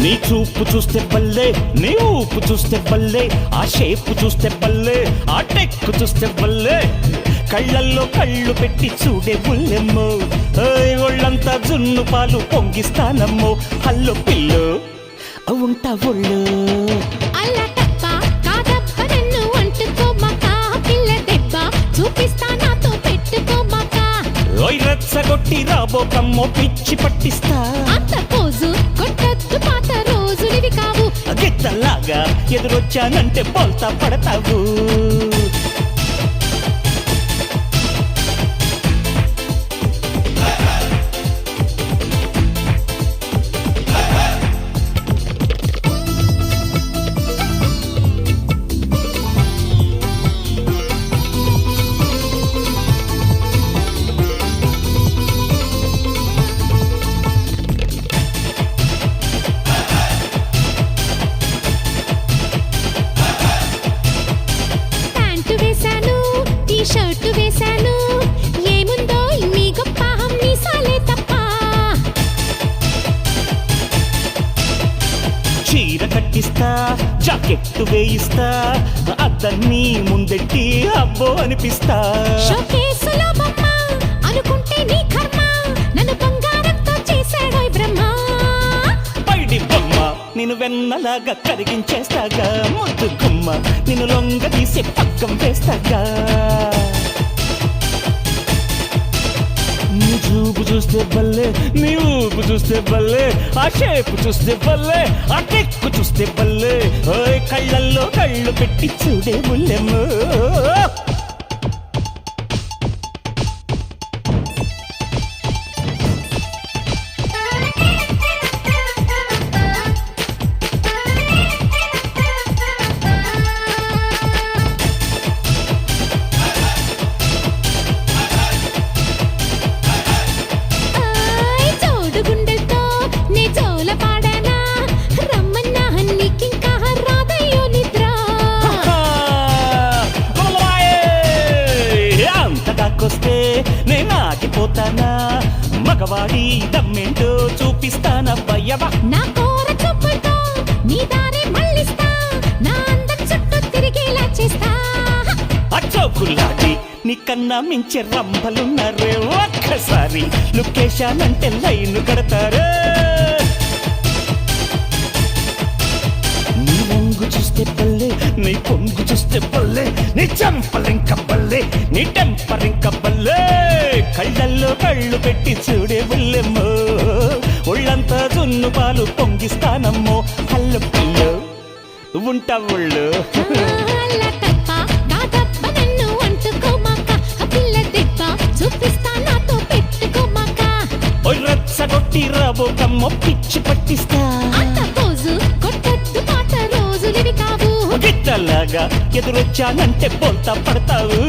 నీ చూపు చూస్తే బల్లే, నీ ఊపు చూస్తే బల్లే, ఆ షేపు చూస్తే బల్లే, ఆ టెక్కు చూస్తే బల్లే, కళ్ళల్లో కళ్ళు పెట్టి చూడే బుల్లెమ్మో, ఒళ్ళంతా జున్ను పాలు పొంగిస్తానమ్మో, హల్లో పిల్లో ఉంటా ఒళ్ళు రెచ్చగొట్టి రాబోకమ్మో పిచ్చి పట్టిస్తా అంత పోజు కొట్టద్దు పాత రోజులివి కావు గిత్తల్లాగా ఎదురొచ్చానంటే బోల్తా పడతావు షర్టు వేశాను ఏముందో మీ గొప్ప హమ్మీసాలే తప్ప చీర కట్టిస్తా జాకెట్టు వేయిస్తా అద్దన్నీ ముందెట్టి అబ్బో అనిపిస్తా షోకేసులో బొమ్మ అనుకుంటే నీ కర్మ నన్ను బంగారంతో చేశాడో బ్రహ్మ పైడి బొమ్మ నిన్ను వెన్నలాగా కరిగించేస్తాగా ముద్దు గుమ్మ నిన్ను లొంగ తీసి పక్కం వేస్తాగా నీ చూపు చూస్తే బల్లే, నీ ఊపు చూస్తే బల్లే, ఆ షేపు చూస్తే బల్లే, ఆ టెక్కు చూస్తే బల్లే, కళ్ళల్లో కళ్ళు పెట్టి చూడే బుల్లెమ్మో వస్తే నేను ఆగిపోతానా మగవాడి దమ్మేంటో చూపిస్తానబ్బయ్యవా నా కోర చూపుతో నీ దారి మళ్ళిస్తా నా అందం చుట్టూ తిరిగేలా చేస్తా అచ్చోకులాడి నీకన్నా మించే రంభలున్నారే ఒక్కసారి లొకేషన్ లైన్ కడతారే నీ రంగు చూస్తే బల్లే, నీ పొంగు చూస్తే బల్లే, నీ చంపలింక బల్లే, నీ టెంపరింక బల్లే, కళ్ళల్లో కళ్ళు పెట్టి చూడే బుల్లెమ్మో ఒళ్ళంతా జున్ను పాలు పొంగిస్తానమ్మో హల్లు పిల్లు ఉంటా ఒళ్ళు రెచ్చగొట్టి రాబోకమ్మో పిచ్చి పట్టిస్తా గిట్టలాగా ఎదురొచ్చానంటే బోల్తా పడతావు